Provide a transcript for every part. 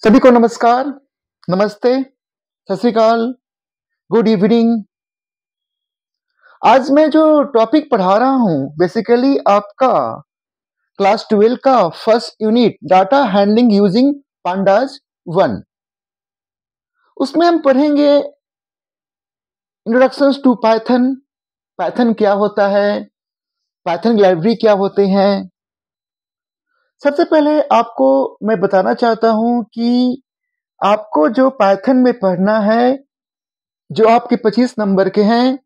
सभी को नमस्कार, नमस्ते, सत श्री अकाल, गुड इवनिंग। आज मैं जो टॉपिक पढ़ा रहा हूँ बेसिकली आपका क्लास 12 का first unit data handling using pandas 1। उसमें हम पढ़ेंगे इंट्रोडक्शंस टू पाइथन, पाइथन क्या होता है, पाइथन लाइब्रेरी क्या होते हैं। सबसे पहले आपको मैं बताना चाहता हूँ कि आपको जो पाइथन में पढ़ना है, जो आपके 25 नंबर के हैं,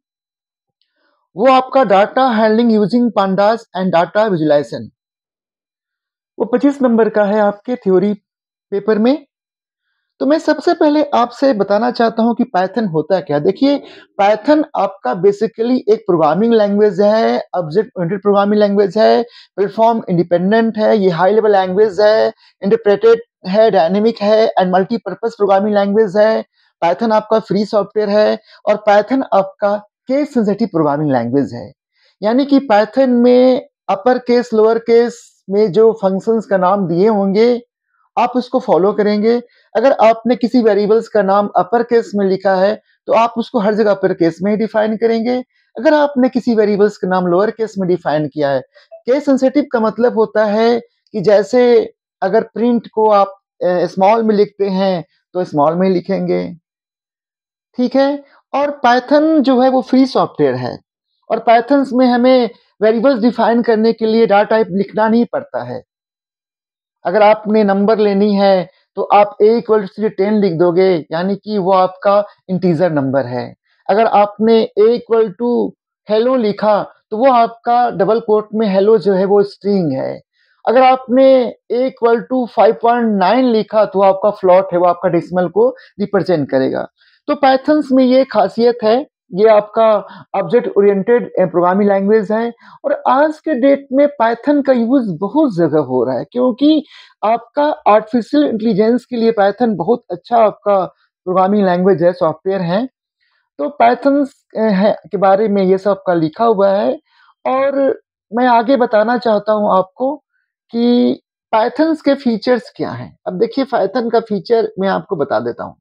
वो आपका data handling using pandas and data visualisation, वो 25 नंबर का है आपके थ्योरी पेपर में। तो मैं सबसे पहले आपसे बताना चाहता हूं कि पाइथन होता क्या। देखिए, पाइथन आपका बेसिकली एक प्रोग्रामिंग लैंग्वेज है, ऑब्जेक्ट ओरिएंटेड प्रोग्रामिंग लैंग्वेज है, प्लेटफॉर्म इंडिपेंडेंट है, ये हाई लेवल लैंग्वेज है, इंटरप्रेटेड है, डायनेमिक है एंड मल्टीपर्पज प्रोग्रामिंग लैंग्वेज है। पाइथन आपका फ्री सॉफ्टवेयर है और पाइथन आपका केस सेंसिटिव प्रोग्रामिंग लैंग्वेज है। यानी कि पाइथन में अपर केस लोअर केस में जो फंक्शंस का नाम दिए होंगे आप उसको फॉलो करेंगे। अगर आपने किसी वेरिएबल्स का नाम अपर केस में लिखा है तो आप उसको हर जगह अपर केस में ही डिफाइन करेंगे। अगर आपने किसी वेरिएबल्स का नाम लोअर केस में डिफाइन किया है, केस सेंसिटिव का मतलब होता है कि जैसे अगर प्रिंट को आप स्मॉल में लिखते हैं तो स्मॉल में ही लिखेंगे, ठीक है। और पाइथन जो है वो फ्री सॉफ्टवेयर है और पाइथन में हमें वेरिएबल्स डिफाइन करने के लिए डाटा टाइप लिखना नहीं पड़ता है। अगर आपने नंबर लेनी है तो आप a इक्वल टू 10 लिख दोगे, यानी कि वो आपका इंटीजर नंबर है। अगर आपने a इक्वल टू हेलो लिखा तो वो आपका डबल कोट में हेलो जो है वो स्ट्रिंग है। अगर आपने a इक्वल टू 5.9 लिखा तो आपका फ्लॉट है, वो आपका डेसिमल को रिप्रेजेंट करेगा। तो पाइथन्स में ये खासियत है, ये आपका ऑब्जेक्ट ओरिएंटेड प्रोग्रामिंग लैंग्वेज है। और आज के डेट में पाइथन का यूज बहुत जगह हो रहा है क्योंकि आपका आर्टिफिशियल इंटेलिजेंस के लिए पाइथन बहुत अच्छा आपका प्रोग्रामिंग लैंग्वेज है, सॉफ्टवेयर है। तो पाइथन के बारे में ये सब का लिखा हुआ है। और मैं आगे बताना चाहता हूँ आपको कि पाइथन के फीचर्स क्या हैं। अब देखिए, पाइथन का फीचर मैं आपको बता देता हूँ।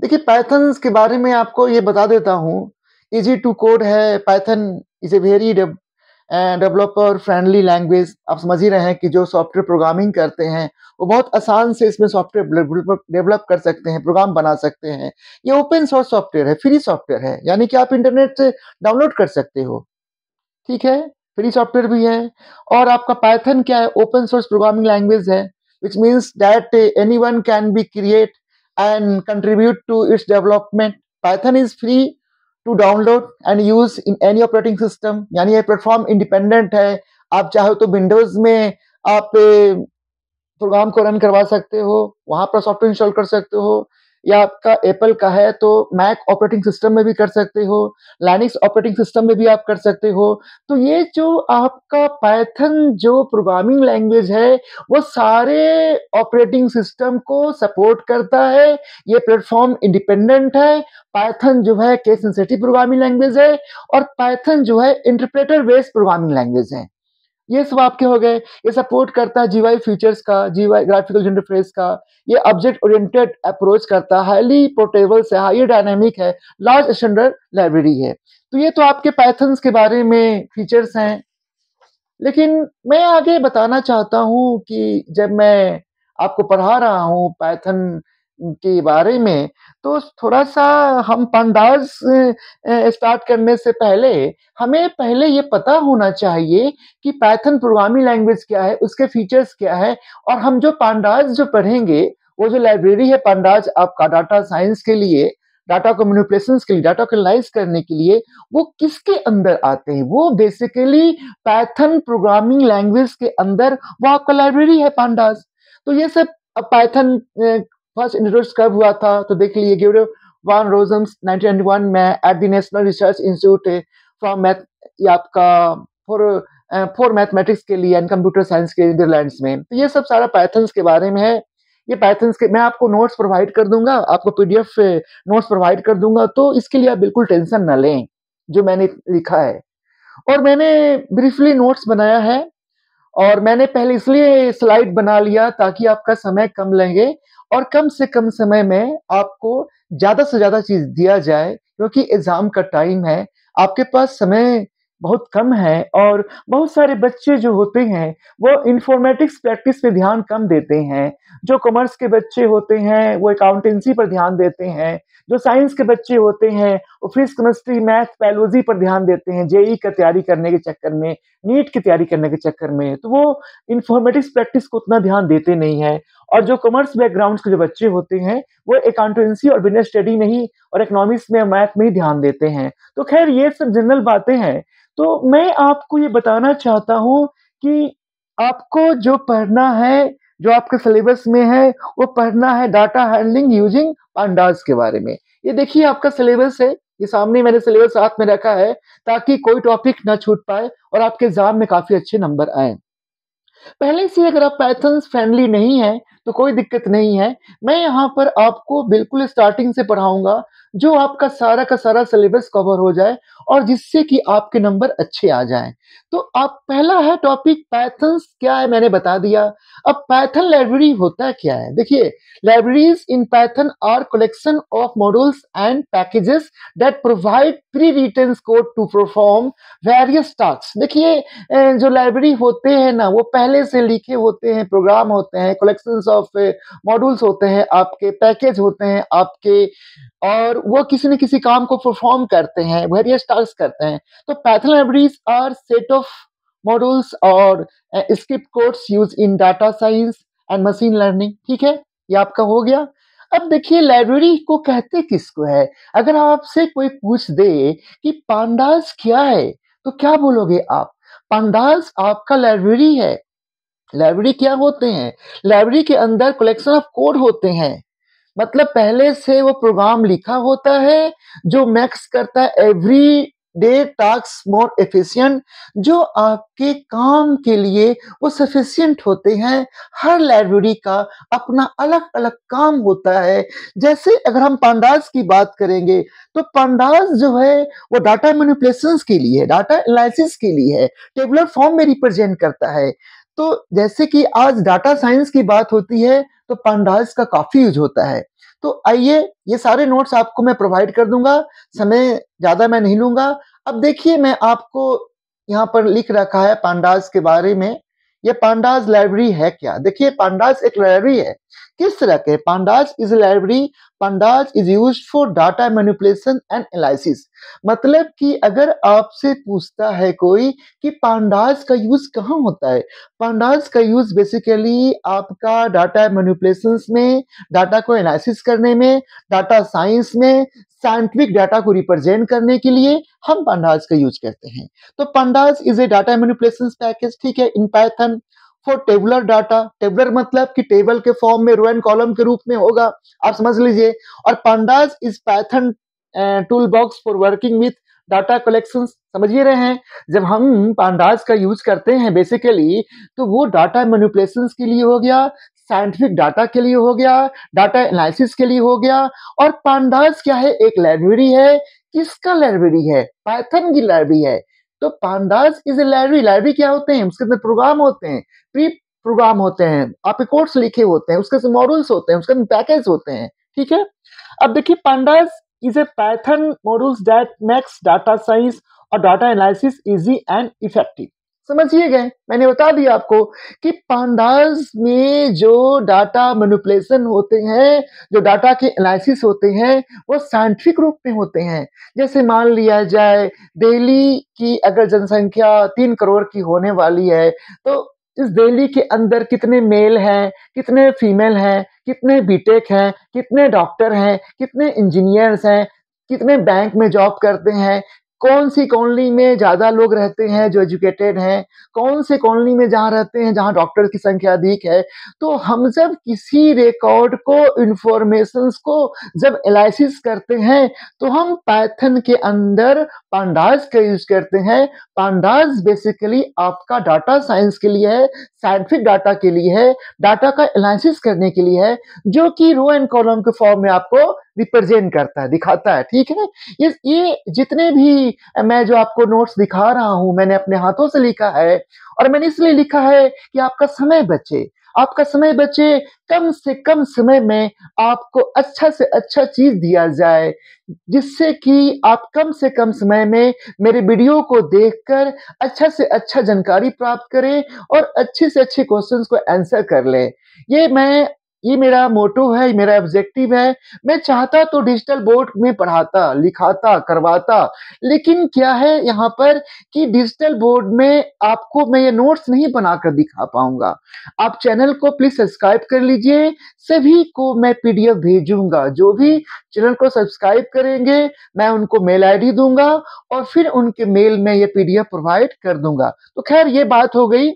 देखिए, पाइथन के बारे में आपको ये बता देता हूँ, इजी टू कोड है। Python is a very developer friendly language. आप समझ ही रहे हैं कि जो सॉफ्टवेयर प्रोग्रामिंग करते हैं वो बहुत आसान से इसमें सॉफ्टवेयर डेवलप कर सकते हैं, प्रोग्राम बना सकते हैं। ये ओपन सोर्स सॉफ्टवेयर है, फ्री सॉफ्टवेयर है, यानी कि आप इंटरनेट से डाउनलोड कर सकते हो, ठीक है। फ्री सॉफ्टवेयर भी है। और आपका पाइथन क्या है, ओपन सोर्स प्रोग्रामिंग लैंग्वेज है, which means that anyone can be create and contribute to its development. Python is free to download and use in any operating system, यानी ये प्लेटफॉर्म इंडिपेंडेंट है। आप चाहो तो विंडोज में आप प्रोग्राम को रन करवा सकते हो, वहां पर सॉफ्टवेयर इंस्टॉल कर सकते हो, या आपका एप्पल का है तो मैक ऑपरेटिंग सिस्टम में भी कर सकते हो, लाइनक्स ऑपरेटिंग सिस्टम में भी आप कर सकते हो। तो ये जो आपका पाइथन जो प्रोग्रामिंग लैंग्वेज है वो सारे ऑपरेटिंग सिस्टम को सपोर्ट करता है। ये प्लेटफॉर्म इंडिपेंडेंट है। पाइथन जो है केस सेंसिटिव प्रोग्रामिंग लैंग्वेज है और पाइथन जो है इंटरप्रेटर बेस्ड प्रोग्रामिंग लैंग्वेज है। ये सब आपके हो गए। ये सपोर्ट करता है जीवाई फीचर्स का, जीवाई ग्राफिकल इंटरफेस का। ये ऑब्जेक्ट ओरिएंटेड अप्रोच करता है, हाईली पोर्टेबल है, हाई डायनामिक है, लार्ज स्टैंडर्ड लाइब्रेरी है। तो ये तो आपके पाइथन्स के बारे में फीचर्स हैं। लेकिन मैं आगे बताना चाहता हूँ कि जब मैं आपको पढ़ा रहा हूँ पाइथन के बारे में तो थोड़ा सा हम पंडास स्टार्ट करने से पहले हमें पहले ये पता होना चाहिए कि पाइथन प्रोग्रामिंग लैंग्वेज क्या है, उसके फीचर्स क्या है। और हम जो पांडास जो पढ़ेंगे, वो जो लाइब्रेरी है पांडास आपका डाटा साइंस के लिए, डाटा को मैनिपुलेशंस के लिए, डाटा को एनालाइज करने के लिए, वो किसके अंदर आते हैं, वो बेसिकली पाइथन प्रोग्रामिंग लैंग्वेज के अंदर वो आपका लाइब्रेरी है पांडास। तो ये सब अब पाइथन फर्स्ट इंट्रोड्यूस कब हुआ था तो देख लीजिए, गियोडो वान रोजम्स 1991 में at the national research institute from math, आपका फॉर मैथमेटिक्स के लिए एंड कंप्यूटर साइंस के नीदरलैंड्स में। तो ये सब सारा पाइथन के बारे में है। ये पाइथन के मैं आपको नोट्स प्रोवाइड कर दूंगा, आपको पीडीएफ नोट्स प्रोवाइड कर दूंगा, तो इसके लिए आप बिल्कुल टेंशन ना लें जो मैंने लिखा है। और मैंने ब्रीफली नोट्स बनाया है और मैंने पहले इसलिए स्लाइड बना लिया ताकि आपका समय कम लगे और कम से कम समय में आपको ज़्यादा से ज़्यादा चीज़ दिया जाए, क्योंकि एग्ज़ाम का टाइम है, आपके पास समय बहुत कम है और बहुत सारे बच्चे जो होते हैं, वो इन्फॉर्मेटिक्स प्रैक्टिस पे ध्यान कम देते हैं। जो कॉमर्स के बच्चे होते हैं, वो अकाउंटेंसी पर ध्यान देते हैं। जो साइंस के बच्चे होते हैं, वो फिज़िक्स, केमिस्ट्री, मैथ, बायोलॉजी पर ध्यान देते हैं, जेईई का तैयारी करने के चक्कर में, नीट की तैयारी करने के चक्कर में। तो वो इन्फॉर्मेटिक्स प्रैक्टिस को उतना ध्यान देते नहीं हैं और जो कॉमर्स बैकग्राउंड्स के जो बच्चे होते हैं, वो अकाउंटेंसी और बिज़नेस स्टडी में ही और इकोनॉमिक्स में, मैथ में ही ध्यान देते हैं। तो ख़ैर ये सब जनरल बातें हैं। तो मैं आपको ये बताना चाहता हूँ कि आपको जो पढ़ना है, जो आपके सिलेबस में है, वो पढ़ना है डाटा हैंडलिंग यूजिंग पांडास के बारे में। ये देखिए आपका सिलेबस है, ये सामने मैंने सिलेबस साथ में रखा है ताकि कोई टॉपिक ना छूट पाए और आपके एग्ज़ाम में काफ़ी अच्छे नंबर आएँ। पहले से अगर आप पाइथन्स फ्रेंडली नहीं हैं, तो कोई दिक्कत नहीं है। मैं यहाँ पर आपको बिल्कुल स्टार्टिंग से पढ़ाऊँगा, जो आपका सारा का सारा सिलेबस कवर हो जाए और जिससे कि आपके नंबर अच्छे आ जाएँ। तो आप पहला है टॉपिक पाइथन्स क्या है मैंने बता दिया। अब पाइथन लाइब्रेरी होता क्या है? देखिए, libraries in Python are collection of modules and packages that provide pre-written code to perform various task. देखिए जो लाइब्रेरी होते हैं ना, वो पहले से लिखे होते हैं, प्रोग्राम होते हैं, कलेक्शंस ऑफ मॉड्यूल्स होते हैं, आपके पैकेज होते हैं आपके, और वो किसी न किसी काम को परफॉर्म करते हैं, वेरियस टास्क करते हैं। तो Python libraries are set of modules और script codes use in data science and machine learning. ठीक है, ये आपका हो गया। अब देखिए लाइब्रेरी को कहते किसको है? अगर आपसे कोई पूछ दे कि पांडास क्या है, तो क्या बोलोगे आप? पांडास आपका लाइब्रेरी है। लाइब्रेरी क्या होते हैं? लाइब्रेरी के अंदर कलेक्शन ऑफ कोड होते हैं। मतलब पहले से वो प्रोग्राम लिखा होता है जो मैक्स करता है every day task more efficient, जो आपके काम के लिए वो सफिशिएंट होते हैं। हर लाइब्रेरी का अपना अलग-अलग काम होता है। जैसे अगर हम पांडास की बात करेंगे, तो पांडास जो है वो डाटा मैनिपुलेशंस के लिए है, डाटा एनालिसिस के लिए है, टेबुलर फॉर्म में रिप्रेजेंट करता है। तो जैसे कि आज डाटा साइंस की बात होती है, तो पांडास का काफ़ी यूज़ होता है। तो आइए, ये सारे नोट्स आपको मैं प्रोवाइड कर दूँगा, समय ज़्यादा मैं नहीं लूँगा। अब देखिए मैं आपको यहाँ पर लिख रखा है पांडास के बारे में। ये पांडास लाइब्रेरी है क्या? देखिए पांडास एक लाइब्रेरी है। किस तरह के? Pandas is a library, pandas is used for data manipulation and analysis. मतलब कि अगर आपसे पूछता है कोई कि पांडास का यूज़ कहाँ होता है? पांडास का यूज़ बेसिकली आपका डाटा मैनिपुलेशंस में, डाटा को एनालिसिस करने में, डाटा साइंस में, साइंटिफिक डाटा को रिप्रेजेंट करने के लिए हम पांडास का यूज़ करते हैं। तो pandas is a data manipulations package, ठीक है, in Python for tabular data. Tabular मतलब कि टेबल के फॉर्म में, रो एंड कॉलम के रूप में होगा, आप समझ लीजिए। और pandas is Python tool box for working with data collections. समझ ही रहे हैं, जब हम पांडास का यूज़ करते हैं बेसिकली, तो वो डाटा मैनिपुलेशंस के लिए हो गया, साइंटिफिक डाटा के लिए हो गया, डाटा एनालिसिस के लिए हो गया। और पांडास क्या है? एक लाइब्रेरी है। किसका लाइब्रेरी है? पाइथन की लाइब्रेरी है। तो pandas is a library. Library क्या होते हैं? उसके अंदर प्रोग्राम होते हैं, प्री प्रोग्राम होते हैं, आपके कोड्स लिखे होते हैं, उसके मॉड्यूल्स होते हैं, उसके पैकेज होते हैं। ठीक है? अब देखिए pandas is a Python modules that makes data science और data analysis easy and effective. समझिए गए, मैंने बता दिया आपको कि पांडास में जो डाटा मैनिपुलेशन होते हैं, जो डाटा के एनालिसिस होते हैं, वो साइंटिफिक रूप में होते हैं। जैसे मान लिया जाए दिल्ली की अगर जनसंख्या 3 करोड़ की होने वाली है, तो इस दिल्ली के अंदर कितने मेल हैं, कितने फीमेल हैं, कितने बीटेक हैं, कितने डॉक्टर हैं, कितने इंजीनियर्स हैं, कितने बैंक में जॉब करते हैं, कौन-सी कॉलोनी में ज़्यादा लोग रहते हैं जो एजुकेटेड हैं, कौन से कॉलोनी में जहाँ रहते हैं जहाँ डॉक्टर की संख्या अधिक है। तो हम जब किसी रिकॉर्ड को, इन्फॉर्मेशंस को जब एनालिसिस करते हैं, तो हम पाइथन के अंदर पांडास का यूज़ करते हैं। पांडास बेसिकली आपका डाटा साइंस के लिए है, साइंटिफिक डाटा के लिए है, डाटा का एनालिसिस करने के लिए है, जो कि रो एंड कॉलम के फॉर्म में आपको रिप्रेजेंट करता है, दिखाता है, ठीक है? ये जितने भी मैं जो आपको नोट्स दिखा रहा हूँ, मैंने अपने हाथों से लिखा है और मैंने इसलिए लिखा है कि आपका समय बचे। आपका समय बचे, कम से कम समय में आपको अच्छा से अच्छा चीज़ दिया जाए, जिससे कि आप कम से कम समय में मेरे वीडियो को देखकर अच्छा से अच्छा जानकारी प्राप्त करें और अच्छे से अच्छे क्वेश्चंस को आंसर कर लें। ये मेरा मोटो है, मेरा ऑब्जेक्टिव है। मैं चाहता तो डिजिटल बोर्ड में पढ़ाता, लिखाता, करवाता, लेकिन क्या है यहाँ पर कि डिजिटल बोर्ड में आपको मैं ये नोट्स नहीं बनाकर दिखा पाऊँगा। आप चैनल को प्लीज़ सब्सक्राइब कर लीजिए, सभी को मैं पीडीएफ भेजूँगा। जो भी चैनल को सब्सक्राइब करेंगे, मैं उनको मेल आईडी दूँगा और फिर उनके मेल में ये पीडीएफ प्रोवाइड कर दूँगा। तो खैर ये बात हो गई।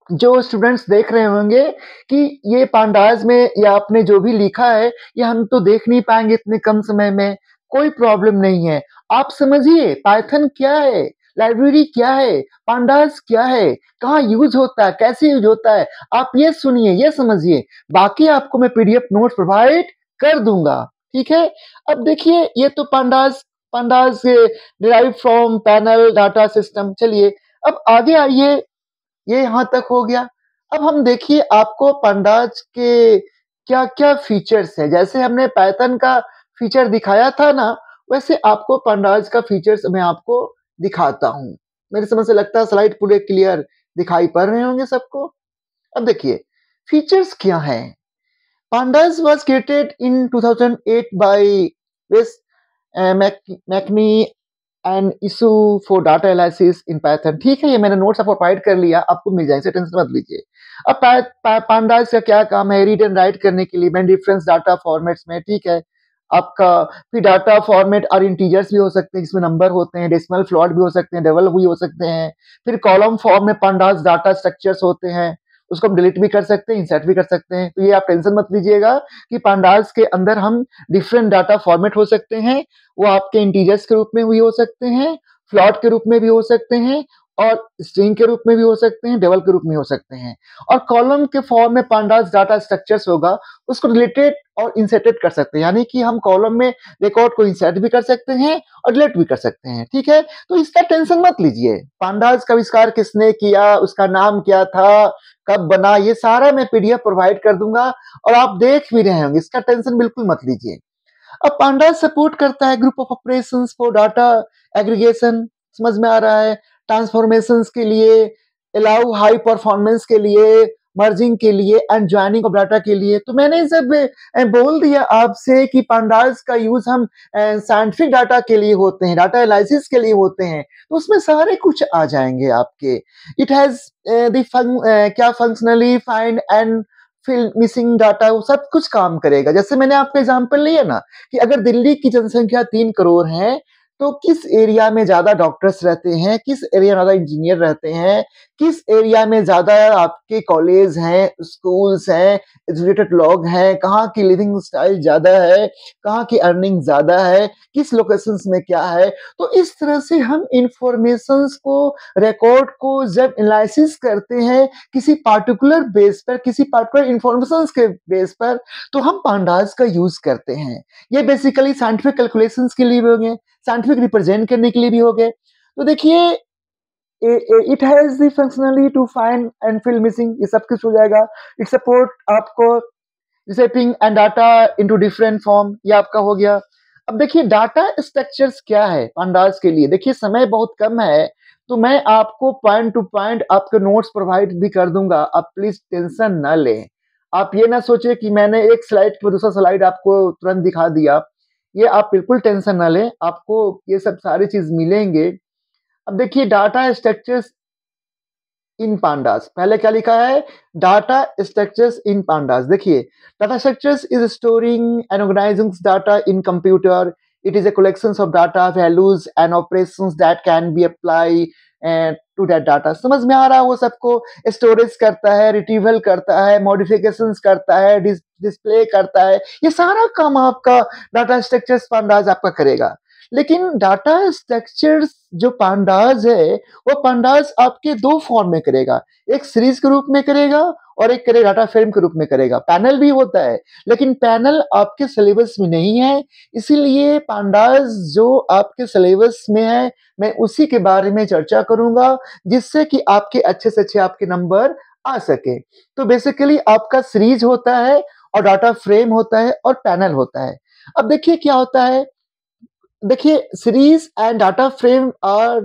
जो स्टूडेंट्स देख रहे होंगे कि ये पांडास में या आपने जो भी लिखा है, ये हम तो देख नहीं पाएँगे इतने कम समय में, कोई प्रॉब्लम नहीं है। आप समझिए पाइथन क्या है, लाइब्रेरी क्या है, पांडास क्या है, कहाँ यूज़ होता है, कैसे यूज़ होता है, आप ये सुनिए, ये समझिए। बाकी आपको मैं पीडीएफ नोट्स प्रोवाइड कर दूँगा, ठीक है? अब देखिए ये तो pandas pandas derived from panel data system. चलिए अब आगे आइए, ये यहाँ तक हो गया। अब हम देखिए आपको pandas के क्या-क्या फीचर्स हैं। जैसे हमने पाइथन का फीचर दिखाया था ना, वैसे आपको pandas का फीचर्स मैं आपको दिखाता हूँ। मेरे समझ से लगता है स्लाइड पूरे क्लियर दिखाई पड़ रहे होंगे सबको। अब देखिए फीचर्स क्या हैं। Pandas was created in 2008 by Wes McNee and issue for data analysis in Python. ठीक है, ये मैंने नोट्स आपको प्रोवाइड कर लिया, आपको मिल जाएंगे, टेंशन मत लीजिए। अब पांडास का क्या काम है, रीड एंड राइट करने के लिए मैं डिफरेंस डाटा फॉर्मेट्स में, ठीक है। आपका फिर डाटा फॉर्मेट और इंटीजर्स भी हो सकते हैं, जिसमें नंबर होते हैं, डेसिमल फ्लोट भी हो सकते हैं, डबल भी हो सकते हैं। फिर कॉलम फॉर्म में पांडास डाटा स्ट्रक्चर्स होते हैं, उसको हम डिलीट भी कर सकते हैं, इंसर्ट भी कर सकते हैं। तो ये आप टेंशन मत लीजिएगा कि पांडास के अंदर हम डिफरेंट डाटा फॉर्मेट हो सकते हैं। वो आपके इंटीजर्स के रूप में भी हो सकते हैं, फ्लॉट के रूप में भी हो सकते हैं और स्ट्रिंग के रूप में भी हो सकते हैं, डबल के रूप में हो सकते हैं। और कॉलम के फॉर्म में पांडास डाटा स्ट्रक्चर्स होगा, उसको रिलेटेड और इंसर्टेड कर सकते हैं, यानी कि हम कॉलम में रिकॉर्ड को इंसर्ट भी कर सकते हैं और डिलीट भी कर सकते हैं, ठीक है। तो इसका टेंशन मत लीजिए। पांडास का आविष्कार किसने किया, उसका नाम क्या था, कब बना, ये सारा मैं पीडीएफ प्रोवाइड कर दूंगा और आप देख भी रहे होंगे, इसका टेंशन बिल्कुल मत लीजिए। अब पांडास सपोर्ट करता है group of operations for data aggregation, समझ में आ रहा है, ट्रांसफॉर्मेशंस के लिए, अलाउ हाई परफॉर्मेंस के लिए, मर्जिंग के लिए एंड ज्वाइनिंग ऑफ डाटा के लिए। तो मैंने सब बोल दिया आपसे कि पांडास का यूज हम साइंटिफिक डाटा के लिए होते हैं, डाटा एनालिसिस के लिए होते हैं, तो उसमें सारे कुछ आ जाएंगे आपके। इट हैज क्या functionally find and fill missing data, वो सब कुछ काम करेगा। जैसे मैंने आपका एग्जांपल लिया ना कि अगर दिल्ली की जनसंख्या 3 करोड़ है, तो किस एरिया में ज्यादा डॉक्टर्स रहते हैं, किस एरिया में ज्यादा इंजीनियर रहते हैं, किस एरिया में ज्यादा आपके कॉलेज हैं, स्कूल्स हैं, एजुकेटेड लोग हैं, कहाँ की लिविंग स्टाइल ज्यादा है, कहाँ की अर्निंग ज्यादा है, किस लोकेशंस में क्या है। तो इस तरह से हम इंफॉर्मेशंस को, रिकॉर्ड को जब एनालिसिस करते हैं किसी पार्टिकुलर बेस पर, किसी पार्टिकुलर इंफॉर्मेशंस के बेस पर, तो हम पांडास का यूज करते हैं। ये बेसिकली साइंटिफिक कैलकुलेशंस के लिए भी हो गए, साइंटिफिक रिप्रेजेंट करने के लिए भी हो गए। तो देखिए it has the functionally to find and fill missing, ये सब कुछ हो जाएगा। इट सपोर्ट आपको reshaping and data into different form, ये आपका हो गया। अब देखिए डाटा स्ट्रक्चर्स क्या है पांडास के लिए। देखिए समय बहुत कम है, तो मैं आपको पॉइंट टू पॉइंट आपके नोट्स प्रोवाइड भी कर दूंगा, आप प्लीज टेंशन ना लें। आप ये ना सोचे कि मैंने एक स्लाइड पर दूसरा स्लाइड आपको तुरंत दिखा दिया, ये आप बिल्कुल टेंशन ना लें, आपको ये सब सारी चीज मिलेंगे। अब देखिए डाटा स्ट्रक्चर्स इन पांडास, पहले क्या लिखा है, डाटा स्ट्रक्चर्स इन पांडास। देखिए data structures is storing and organising data in computer. It is a collection of data values and operations that can be apply to that data. समझ में आ रहा है, वो सबको स्टोरेज करता है, रिट्रीवल करता है, मॉडिफिकेशंस करता है, डिस्प्ले करता है, ये सारा काम आपका डाटा स्ट्रक्चर्स पांडास आपका करेगा। लेकिन डाटा स्ट्रक्चर्स जो पांडास है, वो पांडास आपके 2 फॉर्म में करेगा। एक सीरीज के रूप में करेगा और एक करेगा डाटा फ्रेम के रूप में करेगा। पैनल भी होता है, लेकिन पैनल आपके सिलेबस में नहीं है, इसीलिए पांडास जो आपके सिलेबस में है, मैं उसी के बारे में चर्चा करूँगा, जिससे कि आपके अच्छे से अच्छे आपके नंबर आ सके। तो बेसिकली आपका सीरीज होता है और डाटा फ्रेम होता है और पैनल होता है। अब देखिए क्या होता है, देखिए series and data frame are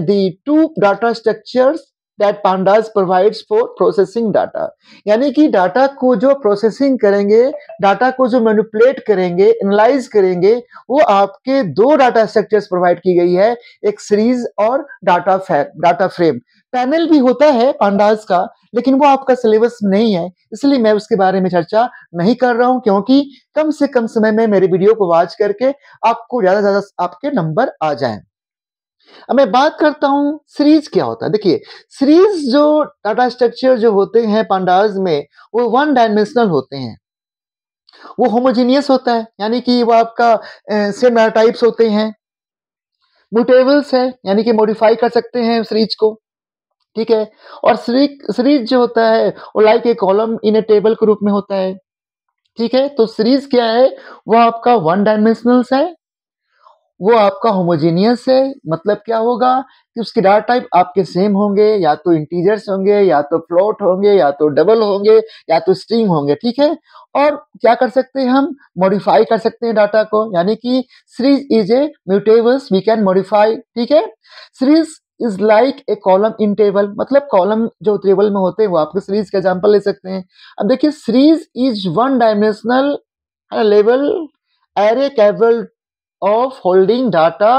the two data structures that pandas provides for processing data। यानी कि डाटा को जो प्रोसेसिंग करेंगे, डाटा को जो मैनिपुलेट करेंगे, एनालाइज करेंगे, वो आपके 2 डाटा स्ट्रक्चर्स प्रोवाइड की गई है, एक सीरीज और डाटा फ्रेम। पैनल भी होता है pandas का, लेकिन वो आपका सिलेबस में नहीं है, इसलिए मैं उसके बारे में चर्चा नहीं कर रहा हूं, क्योंकि कम से कम समय में मेरे वीडियो को वॉच करके आपको ज्यादा से ज्यादा आपके नंबर आ जाएं। अब मैं बात करता हूं सीरीज क्या होता है। देखिए सीरीज जो डाटा स्ट्रक्चर जो होते हैं pandas में, वो 1 डायमेंशनल होते हैं, वो होमोजीनियस होता है, यानी कि वो आपका सेम डाटा टाइप्स होते हैं, म्यूटेबल्स है, यानी कि मॉडिफाई कर सकते हैं सीरीज को, ठीक है। और सीरीज जो होता है वो like a column in A table के रूप में होता है, ठीक है। तो सीरीज क्या है, वो आपका 1 डायमेंशनल्स है, वो आपका होमोजेनियस है। मतलब क्या होगा कि उसके डाटा टाइप आपके सेम होंगे, या तो इंटीजर्स होंगे, या तो फ्लोट होंगे, या तो डबल होंगे, या तो स्ट्रिंग होंगे, ठीक है। और क्या कर सकते हैं, हम मॉडिफाई कर सकते हैं डाटा को, यानी कि series is a mutables, we can modify, ठीक है। Series is like a column in table, मतलब कॉलम जो टेबल में होते हैं वो आपके सीरीज का एग्जांपल ले सकते हैं। अब देखिए series is 1 dimensional level array capable of holding data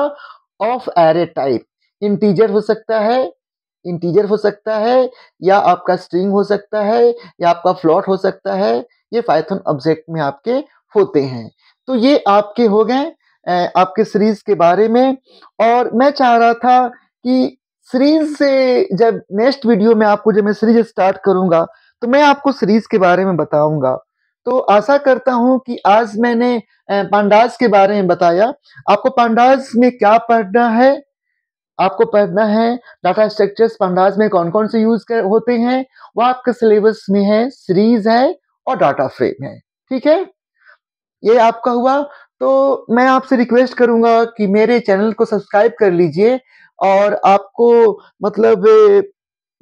of array type. Integer हो सकता है, इंटीजर हो सकता है, या आपका स्ट्रिंग हो सकता है, या आपका फ्लोट हो सकता है। ये पाइथन ऑब्जेक्ट में आपके होते हैं। तो ये आपके हो गए आपके सीरीज के बारे में। और मैं चाह रहा था कि सीरीज से जब नेक्स्ट वीडियो में आपको जब मैं सीरीज स्टार्ट करूंगा, तो मैं आपको सीरीज के बारे में बताऊंगा। तो आशा करता हूं कि आज मैंने pandas के बारे में बताया। आपको pandas में क्या पढ़ना है, आपको पढ़ना है डाटा स्ट्रक्चर्स pandas में कौन कौन से यूज होते हैं, वो आपके सिलेबस में है, सीरीज है और डाटा फ्रेम है, ठीक है। ये आपका हुआ। तो मैं आपसे रिक्वेस्ट करूंगा कि मेरे चैनल को सब्सक्राइब कर लीजिए, और आपको मतलब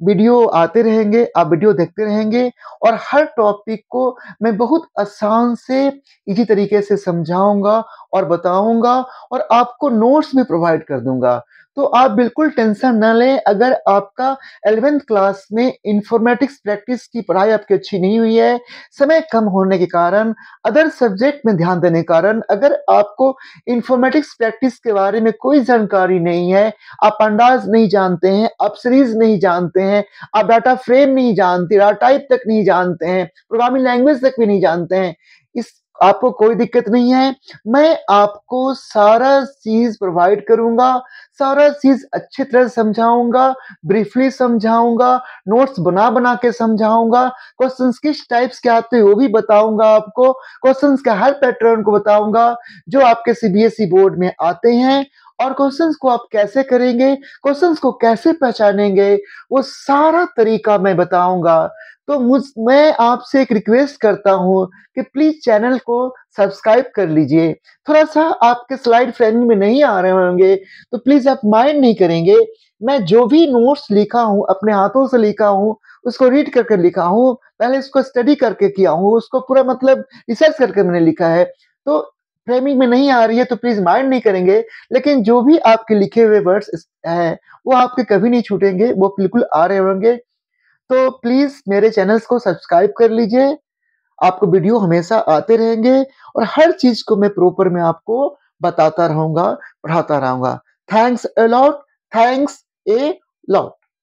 वीडियो आते रहेंगे, आप वीडियो देखते रहेंगे, और हर टॉपिक को मैं बहुत आसान से इजी तरीके से समझाऊंगा और बताऊंगा, और आपको नोट्स भी प्रोवाइड कर दूंगा। तो आप बिल्कुल टेंशन न लें, अगर आपका 11th क्लास में इंफॉर्मेटिक्स प्रैक्टिस की पढ़ाई आपकी अच्छी नहीं हुई है, समय कम होने के कारण, अदर सब्जेक्ट में ध्यान देने के कारण, अगर आपको इंफॉर्मेटिक्स प्रैक्टिस के बारे में कोई जानकारी नहीं है, आप pandas नहीं जानते हैं, आप सीरीज नहीं जानते हैं, आप डाटा फ्रेम नहीं जानते, डाटा टाइप तक नहीं जानते हैं, प्रोग्रामिंग लैंग्वेज तक भी नहीं जानते हैं, इस आपको कोई दिक्कत नहीं है। मैं आपको सारा चीज प्रोवाइड करूंगा, सारा चीज अच्छी तरह से समझाऊंगा, ब्रीफली समझाऊंगा, नोट्स बना बना के समझाऊंगा, क्वेश्चंस किस टाइप्स के आते हैं वो भी बताऊंगा आपको, क्वेश्चंस का हर पैटर्न को बताऊंगा जो आपके सीबीएसई बोर्ड में आते हैं, और क्वेश्चंस को आप कैसे करेंगे, क्वेश्चंस को कैसे पहचानेंगे, वो सारा तरीका मैं बताऊंगा। तो मैं आपसे एक रिक्वेस्ट करता हूं कि प्लीज चैनल को सब्सक्राइब कर लीजिए। थोड़ा सा आपके स्लाइड फ्रेमिंग में नहीं आ रहे होंगे, तो प्लीज आप माइंड नहीं करेंगे। मैं जो भी नोट्स लिखा हूं, अपने हाथों से लिखा हूं, उसको रीड करके लिखा हूं, पहले इसको स्टडी करके किया हूं, उसको पूरा मतलब रिसर्च करके मैंने लिखा है। तो फ्रेमिंग में नहीं आ रही है तो प्लीज माइंड नहीं करेंगे, लेकिन जो भी आपके लिखे हुए वर्ड्स हैं वो आपके कभी नहीं छूटेंगे, वो बिल्कुल आ रहे होंगे। तो प्लीज मेरे चैनल्स को सब्सक्राइब कर लीजिए, आपको वीडियो हमेशा आते रहेंगे, और हर चीज को मैं प्रॉपर में आपको बताता रहूंगा, पढ़ाता रहूंगा। Thanks a lot, thanks a lot.